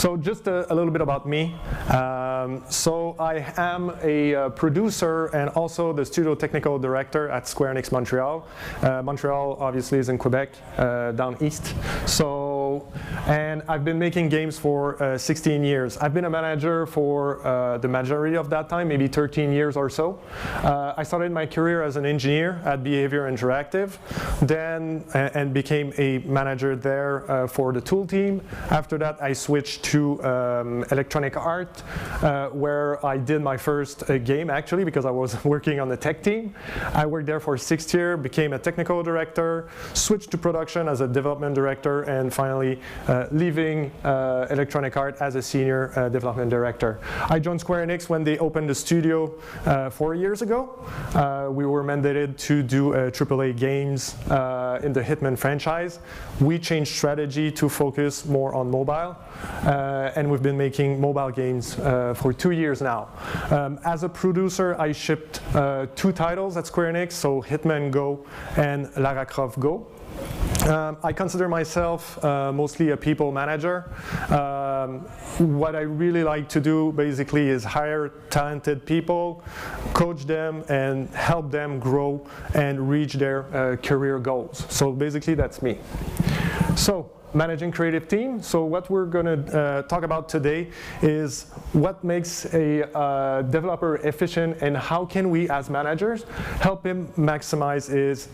So just a little bit about me. So I am a producer and also the studio technical director at Square Enix Montreal. Montreal obviously is in Quebec, down east. And I've been making games for 16 years. I've been a manager for the majority of that time, maybe 13 years or so. I started my career as an engineer at Behavior Interactive, then and became a manager there for the tool team. After that, I switched to Electronic Art, where I did my first game actually, because I was working on the tech team. I worked there for 6 years, became a technical director, switched to production as a development director, and finally leaving Electronic Art as a senior development director. I joined Square Enix when they opened the studio 4 years ago. We were mandated to do AAA games in the Hitman franchise. We changed strategy to focus more on mobile, and we've been making mobile games for 2 years now. As a producer, I shipped 2 titles at Square Enix, so Hitman Go and Lara Croft Go. I consider myself mostly a people manager. What I really like to do basically is hire talented people, coach them, and help them grow and reach their career goals. So basically that's me. So, managing creative team. So what we're going to talk about today is what makes a developer efficient and how can we as managers help him maximize his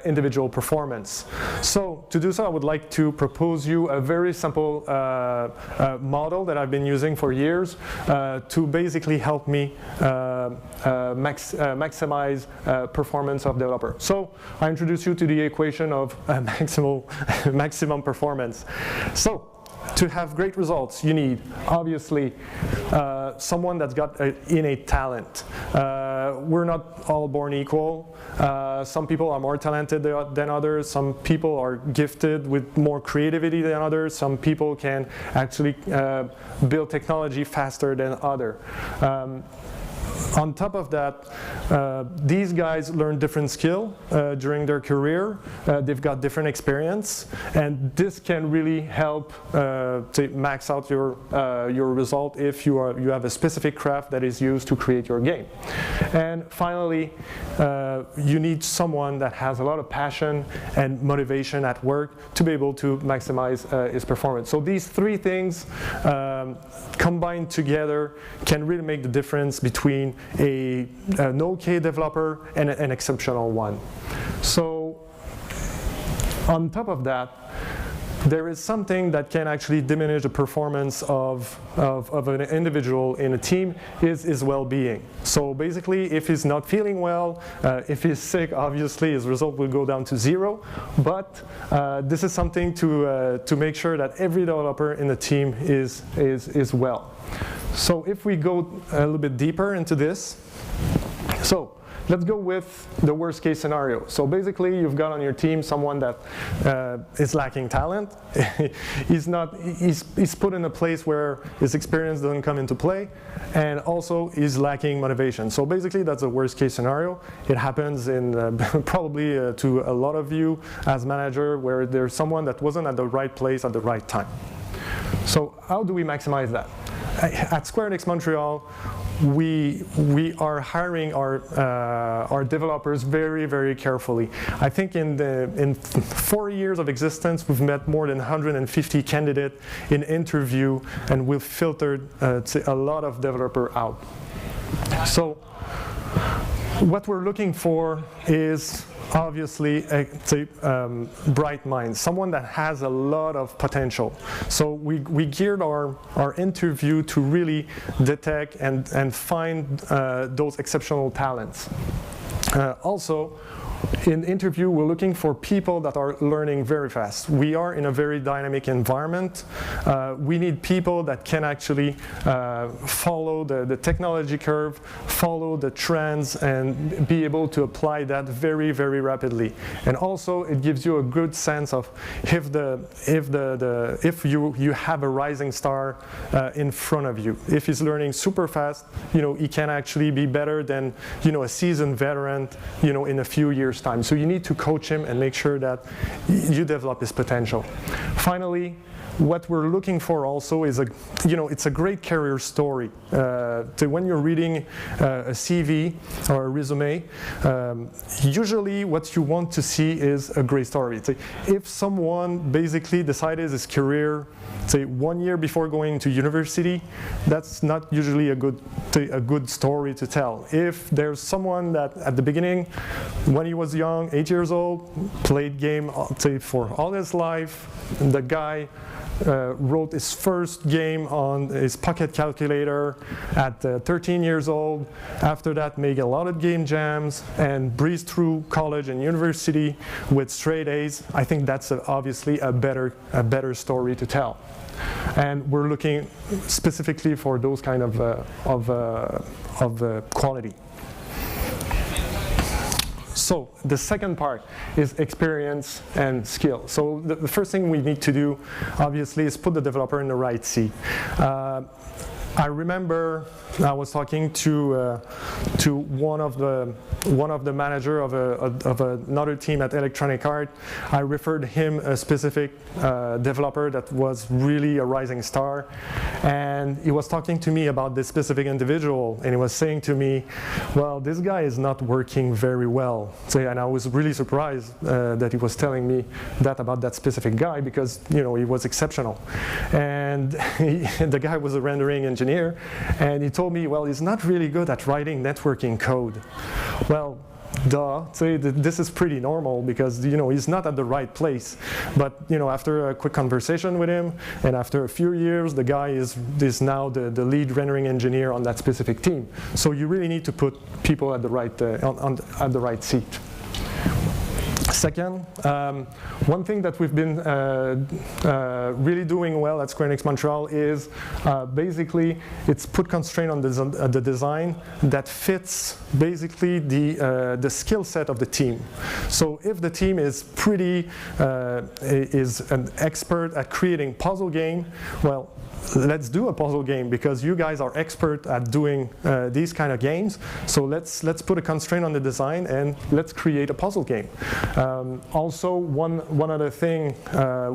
individual performance. So to do so, I would like to propose you a very simple model that I've been using for years to basically help me maximize performance of developer. So I introduce you to the equation of maximum performance. So, to have great results, you need, obviously, someone that's got an innate talent. We're not all born equal. Some people are more talented than others. Some people are gifted with more creativity than others. Some people can actually build technology faster than others. On top of that, these guys learn different skill during their career. They've got different experience, and this can really help to max out your result if you have a specific craft that is used to create your game. And finally, you need someone that has a lot of passion and motivation at work to be able to maximize his performance. So these 3 things combined together can really make the difference between an okay developer and an exceptional one. So on top of that, there is something that can actually diminish the performance of an individual in a team is his well-being. So basically, if he's not feeling well, if he's sick, obviously his result will go down to 0. But this is something to make sure that every developer in the team is well. So if we go a little bit deeper into this, so let's go with the worst case scenario. So basically, you've got on your team someone that is lacking talent. He's put in a place where his experience doesn't come into play, and also he's lacking motivation. So basically, that's a worst case scenario. It happens in probably to a lot of you as manager, where there's someone that wasn't at the right place at the right time. So how do we maximize that? At Square Enix Montreal, we are hiring our developers very, very carefully. I think in 4 years of existence, we've met more than 150 candidates in interview, and we've filtered a lot of developer out. So what we're looking for is obviously a bright mind, someone that has a lot of potential. So we geared our interview to really detect and find those exceptional talents. Also, in interview, we're looking for people that are learning very fast. We are in a very dynamic environment. We need people that can actually follow the technology curve, follow the trends, and be able to apply that very, very rapidly. And also, it gives you a good sense of if you have a rising star in front of you. If he's learning super fast, he can actually be better than a seasoned veteran, in a few years' time. So you need to coach him and make sure that you develop his potential. Finally, what we're looking for also is it's a great career story. When you're reading a CV or a resume, usually what you want to see is a great story. If someone basically decided his career, say 1 year before going to university, that's not usually a good story to tell. If there's someone that at the beginning, when he was young, 8 years old, played game for all his life, the guy wrote his first game on his pocket calculator at 13 years old. After that, made a lot of game jams and breezed through college and university with straight A's. I think that's obviously a better story to tell. And we're looking specifically for those kind of quality. So the second part is experience and skill. So the first thing we need to do, obviously, is put the developer in the right seat. I remember I was talking to one of the manager of another team at Electronic Arts. I referred him a specific developer that was really a rising star, and he was talking to me about this specific individual, and he was saying to me, well, this guy is not working very well. And I was really surprised that he was telling me that about that specific guy, because he was exceptional. And the guy was a rendering engineer, and he told me, well, he's not really good at writing networking code. Well, duh, this is pretty normal, because he's not at the right place. But after a quick conversation with him, and after a few years, the guy is now the lead rendering engineer on that specific team. So you really need to put people at the right at the right seat. Second, one thing that we've been really doing well at Square Enix Montreal is basically it's put constraint on the design that fits basically the skill set of the team. So if the team is is an expert at creating puzzle game, well, let's do a puzzle game, because you guys are expert at doing these kind of games. So let's put a constraint on the design and let's create a puzzle game. Also, one other thing,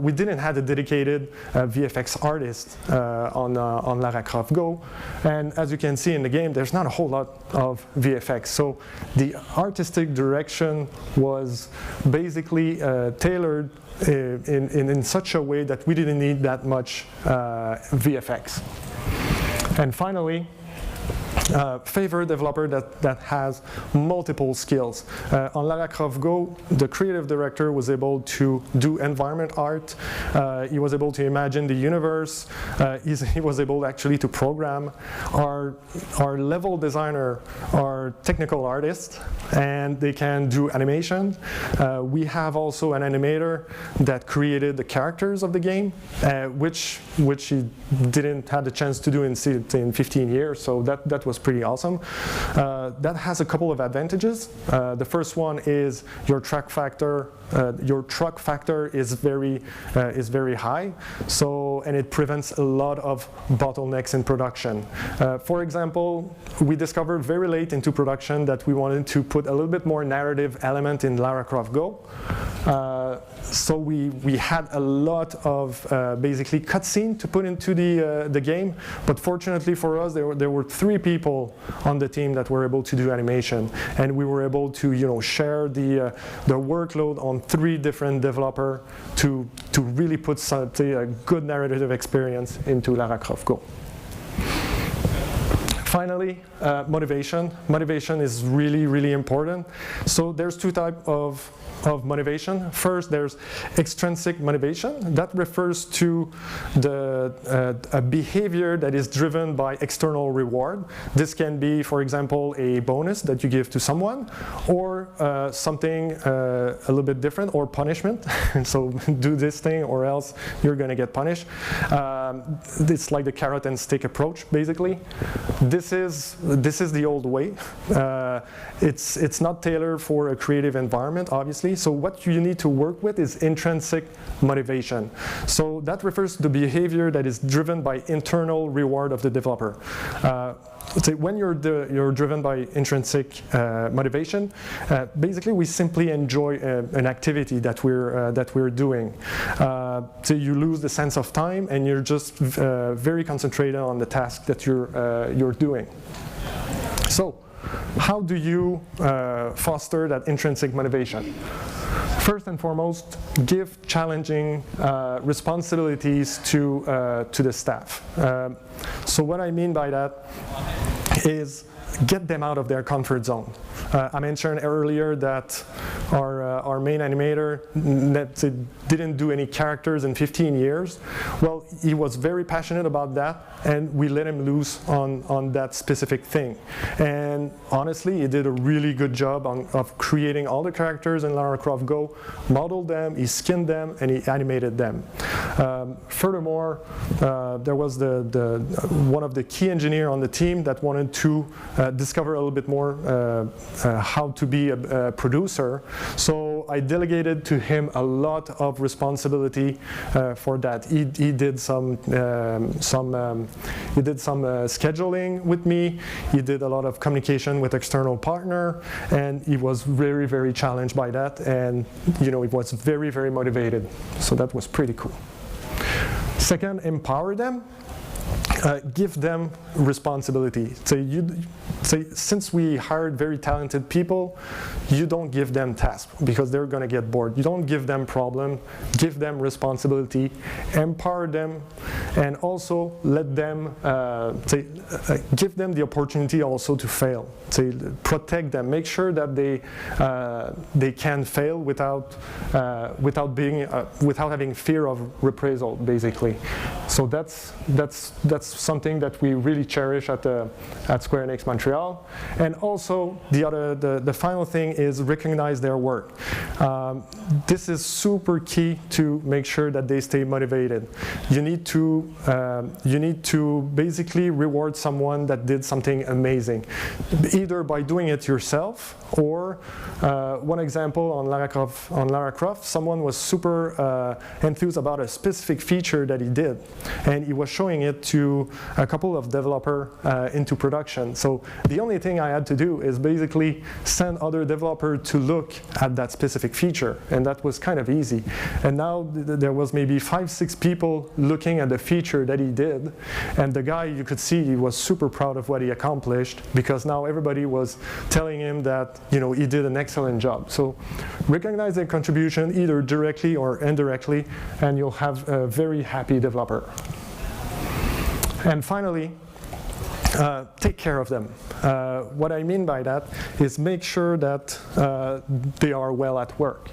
we didn't have a dedicated VFX artist on Lara Croft Go, and as you can see in the game, there's not a whole lot of VFX. So the artistic direction was basically tailored in such a way that we didn't need that much VFX. And finally, favorite developer that has multiple skills. On Lara Croft Go, the creative director was able to do environment art. He was able to imagine the universe. He was able actually to program. Our level designer are technical artists, and they can do animation. We have also an animator that created the characters of the game, which he didn't have the chance to do in 15 years. So that was pretty awesome. That has a couple of advantages. The first one is your truck factor. Your truck factor is very high. So, and it prevents a lot of bottlenecks in production. For example, we discovered very late into production that we wanted to put a little bit more narrative element in Lara Croft Go. So we had a lot of basically cutscene to put into the game, but fortunately for us, there were 3 people on the team that were able to do animation, and we were able to share the workload on 3 different developers to really put a good narrative experience into Lara Croft Go. Finally, motivation. Motivation is really, really important. So there's 2 types of motivation. First, there's extrinsic motivation. That refers to a behavior that is driven by external reward. This can be, for example, a bonus that you give to someone, or something a little bit different, or punishment. So do this thing or else you're going to get punished. It's like the carrot and stick approach, basically. This is the old way. It's not tailored for a creative environment, obviously. So what you need to work with is intrinsic motivation. So that refers to the behavior that is driven by internal reward of the developer. let's say when you're driven by intrinsic motivation, basically we simply enjoy an activity that we're doing. So you lose the sense of time, and you're just very concentrated on the task that you're doing. So, how do you foster that intrinsic motivation? First and foremost, give challenging responsibilities to the staff. So what I mean by that is get them out of their comfort zone. I mentioned earlier that our main animator didn't do any characters in 15 years. Well, he was very passionate about that, and we let him loose on that specific thing. And honestly, he did a really good job of creating all the characters in Lara Croft Go, modeled them, he skinned them, and he animated them. Furthermore, there was one of the key engineers on the team that wanted to discover a little bit more how to be a producer. So I delegated to him a lot of responsibility for that. He did some scheduling with me. He did a lot of communication with external partner, and he was very, very challenged by that. And he was very, very motivated. So that was pretty cool. Second, empower them. Give them responsibility. Since we hired very talented people, you don't give them tasks because they're going to get bored. You don't give them problem, give them responsibility, empower them, and also let them give them the opportunity also to fail. Protect them. Make sure that they can fail without having fear of reprisal, basically. So that's something that we really cherish at Square Enix Montreal. And also the final thing is recognize their work. This is super key to make sure that they stay motivated. You need to basically reward someone that did something amazing, either by doing it yourself or one example on Lara Croft, someone was super enthused about a specific feature that he did, and he was showing it to a couple of developers into production. So the only thing I had to do is basically send other developers to look at that specific feature, and that was kind of easy. And now there was maybe 5-6 people looking at the feature that he did, and the guy, you could see he was super proud of what he accomplished, because now everybody was telling him that he did an excellent job. So recognize their contribution either directly or indirectly, and you'll have a very happy developer. And finally, take care of them. What I mean by that is make sure that they are well at work.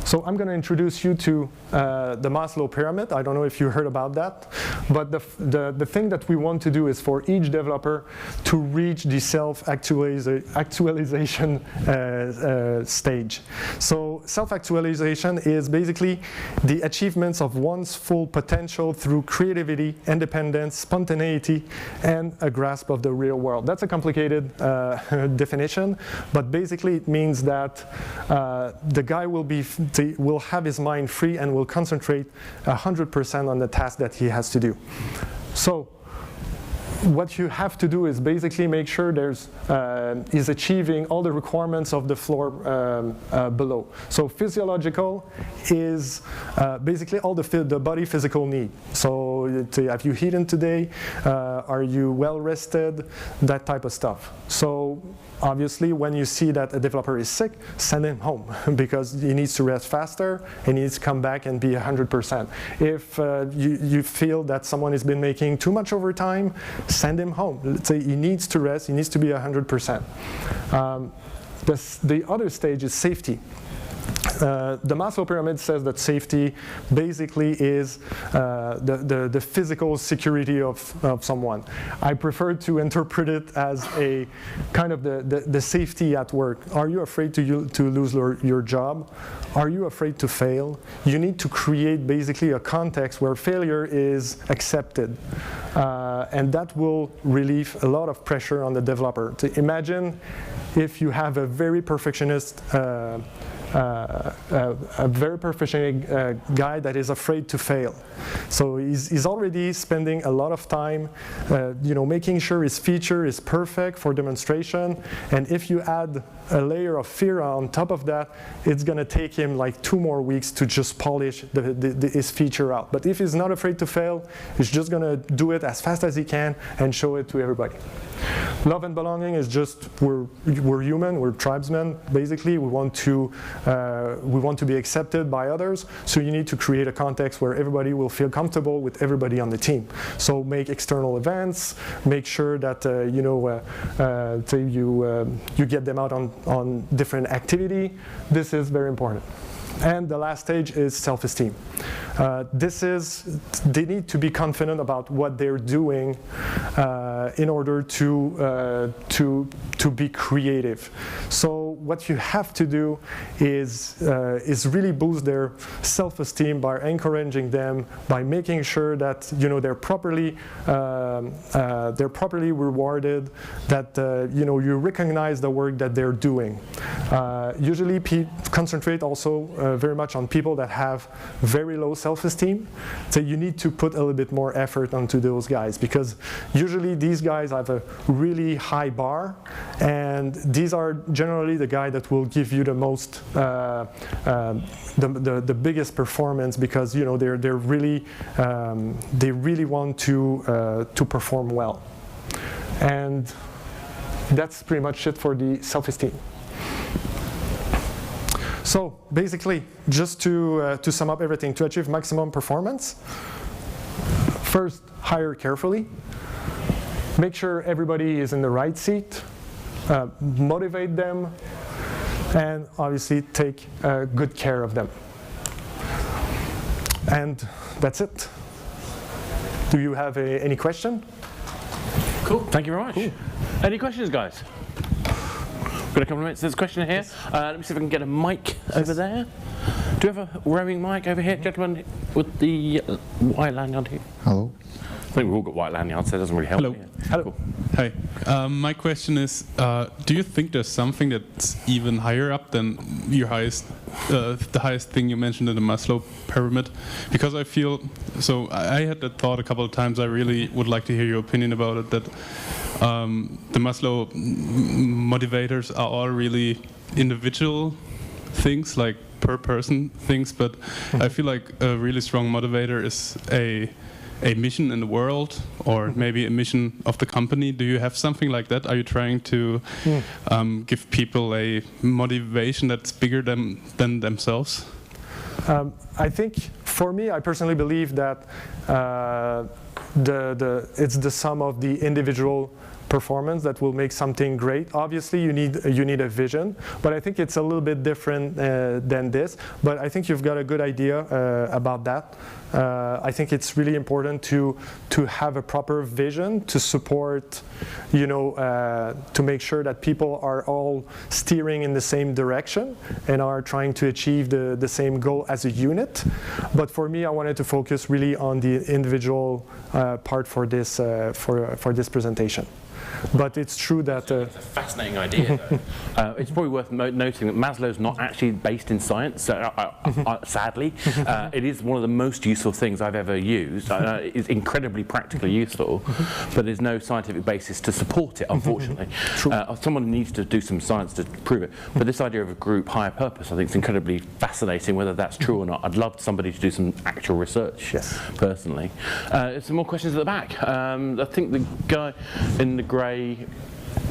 So I'm going to introduce you to the Maslow pyramid. I don't know if you heard about that, but the thing that we want to do is for each developer to reach the self-actualization stage. So self-actualization is basically the achievements of one's full potential through creativity, independence, spontaneity, and a grasp of the real world. That's a complicated definition, but basically it means that the guy will have his mind free and will concentrate 100% on the task that he has to do. So what you have to do is basically make sure is achieving all the requirements of the floor below. So physiological is basically all the body physical need. So have you eaten today? Are you well rested? That type of stuff. So obviously, when you see that a developer is sick, send him home because he needs to rest faster and he needs to come back and be 100%. If you feel that someone has been making too much overtime, send him home. Let's say he needs to rest, he needs to be 100%. The other stage is safety. The Maslow pyramid says that safety basically is the physical security of someone. I prefer to interpret it as a kind of the safety at work. Are you afraid to lose your job? Are you afraid to fail? You need to create basically a context where failure is accepted. And that will relieve a lot of pressure on the developer. To imagine if you have a very perfectionist a very perfectionist guy that is afraid to fail. So he's already spending a lot of time, making sure his feature is perfect for demonstration. And if you add a layer of fear on top of that, it's going to take him like 2 more weeks to just polish his feature out. But if he's not afraid to fail, he's just going to do it as fast as he can and show it to everybody. Love and belonging is just we're human, we're tribesmen. Basically, we want to be accepted by others. So you need to create a context where everybody will feel comfortable with everybody on the team. So make external events, make sure that you get them out on different activity. This is very important. And the last stage is self-esteem. They need to be confident about what they're doing in order to be creative. So what you have to do is really boost their self-esteem by encouraging them, by making sure that they're properly rewarded, that you recognize the work that they're doing. Usually, concentrate also very much on people that have very low self-esteem. So you need to put a little bit more effort onto those guys, because usually these guys have a really high bar, and these are generally the guy that will give you the most, the biggest performance, because they really want to perform well. And that's pretty much it for the self-esteem. So basically, just to sum up everything, to achieve maximum performance, first, hire carefully. Make sure everybody is in the right seat. Motivate them, and obviously take good care of them. And that's it. Do you have any question? Cool. Thank you very much. Cool. Any questions, guys? Got a couple of minutes. There's a question here. Yes. Let me see if I can get a mic over there. Do you have a roaming mic over here, gentlemen, with the white lanyard here? Hello. I think we've all got white lanyards, so it doesn't really help. Hello. Hello. Cool. Hi. My question is, do you think there's something that's even higher up than your the highest thing you mentioned in the Maslow pyramid? Because I feel, so I had that thought a couple of times. I really would like to hear your opinion about it, that the Maslow motivators are all really individual things, like per person things, but I feel like a really strong motivator is a mission in the world, or maybe a mission of the company. Do you have something like that? Are you trying to give people a motivation that's bigger than themselves? I think, for me, I personally believe that it's the sum of the individual performance that will make something great. Obviously, you need a vision, but I think it's a little bit different than this. But I think you've got a good idea about that. I think it's really important to have a proper vision to support, to make sure that people are all steering in the same direction and are trying to achieve the same goal as a unit. But for me, I wanted to focus really on the individual part for this presentation. But it's true that... It's a fascinating idea, though. It's probably worth noting that Maslow's not actually based in science, sadly. It is one of the most useful things I've ever used. It's incredibly practically useful, but there's no scientific basis to support it, unfortunately. Someone needs to do some science to prove it. But this idea of a group higher purpose, I think, is incredibly fascinating, whether that's true or not. I'd love somebody to do some actual research, personally. Some more questions at the back. I think the guy in the grey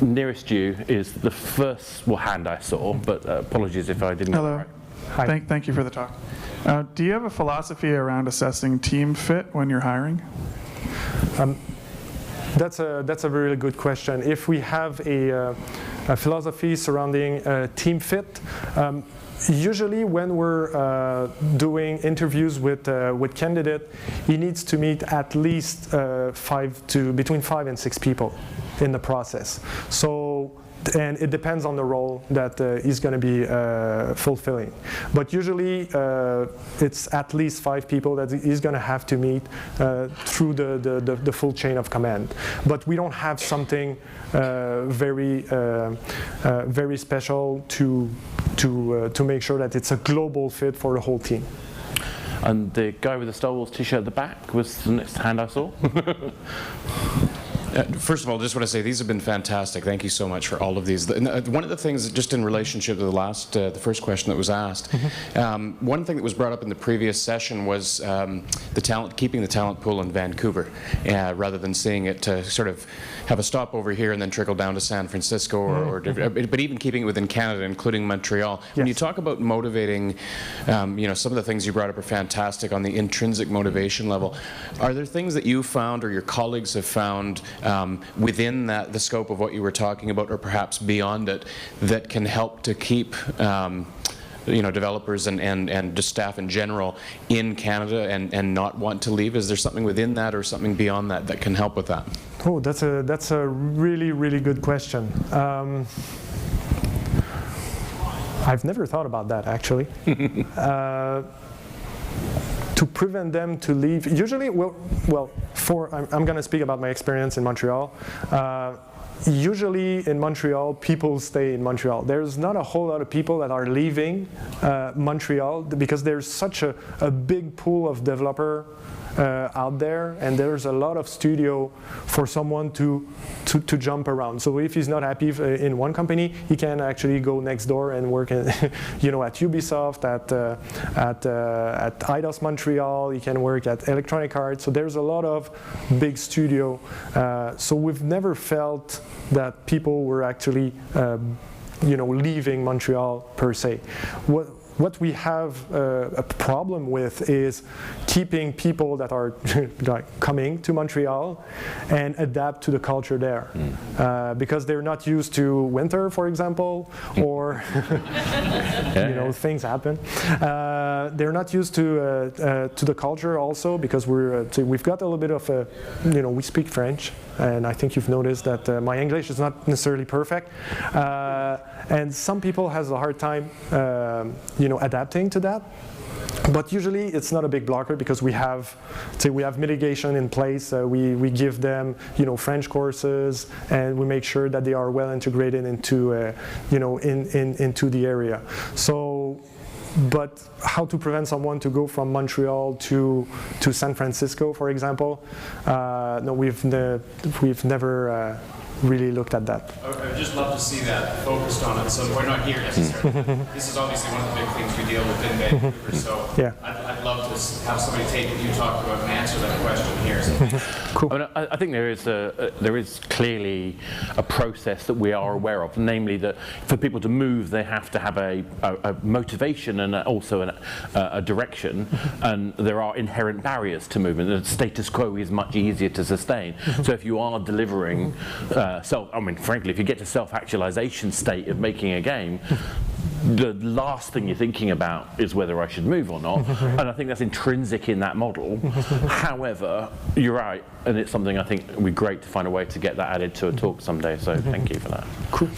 nearest you is the first hand I saw, but apologies if I didn't get it right. Hi. Thank you for the talk. Do you have a philosophy around assessing team fit when you're hiring? That's a really good question. If we have a philosophy surrounding team fit, usually when we're doing interviews with candidate, he needs to meet at least between 5 and 6 people in the process. So, and it depends on the role that he's going to be fulfilling. But usually it's at least 5 people that he's going to have to meet through the full chain of command. But we don't have something very special to to make sure that it's a global fit for the whole team. And the guy with the Star Wars t-shirt at the back was the next hand I saw. First of all, just want to say these have been fantastic. Thank you so much for all of these. One of the things, just in relationship to the first question that was asked, one thing that was brought up in the previous session was keeping the talent pool in Vancouver, rather than seeing it sort of have a stop over here and then trickle down to San Francisco, but even keeping it within Canada, including Montreal. Yes. When you talk about motivating, some of the things you brought up are fantastic on the intrinsic motivation level. Are there things that you found or your colleagues have found within the scope of what you were talking about, or perhaps beyond it, that can help to keep developers and just staff in general in Canada and not want to leave? Is there something within that or something beyond that that can help with that? Oh, that's a really, really good question. I've never thought about that, actually. To prevent them to leave, usually, I'm going to speak about my experience in Montreal. Usually in Montreal, people stay in Montreal. There's not a whole lot of people that are leaving Montreal because there's such a big pool of developer out there, and there's a lot of studio for someone to jump around. So if he's not happy in one company, he can actually go next door and work at Ubisoft, at Eidos Montreal. He can work at Electronic Arts. So there's a lot of big studio. So we've never felt that people were actually leaving Montreal per se. What we have a problem with is keeping people that are coming to Montreal and adapt to the culture there, because they're not used to winter, for example, or things happen. They're not used to the culture also, because we've got a little bit of we speak French, and I think you've noticed that my English is not necessarily perfect, and some people has a hard time adapting to that. But usually it's not a big blocker, because we have mitigation in place. We give them French courses, and we make sure that they are well integrated into into the area. So, but how to prevent someone to go from Montreal to San Francisco, for example? No, we've never really looked at that. I would just love to see that focused on it. So we're not here necessarily. This is obviously one of the big things we deal with in Vancouver. So yeah. I'd love to have somebody take what you talked about and answer that question here. So. Cool. I think there is clearly a process that we are aware of, namely that for people to move, they have to have a motivation and also a direction, and there are inherent barriers to movement. The status quo is much easier to sustain. So if you are delivering frankly, if you get to self-actualization state of making a game, the last thing you're thinking about is whether I should move or not, and I think that's intrinsic in that model. However, you're right, and it's something I think would be great to find a way to get that added to a talk someday, so thank you for that. Cool.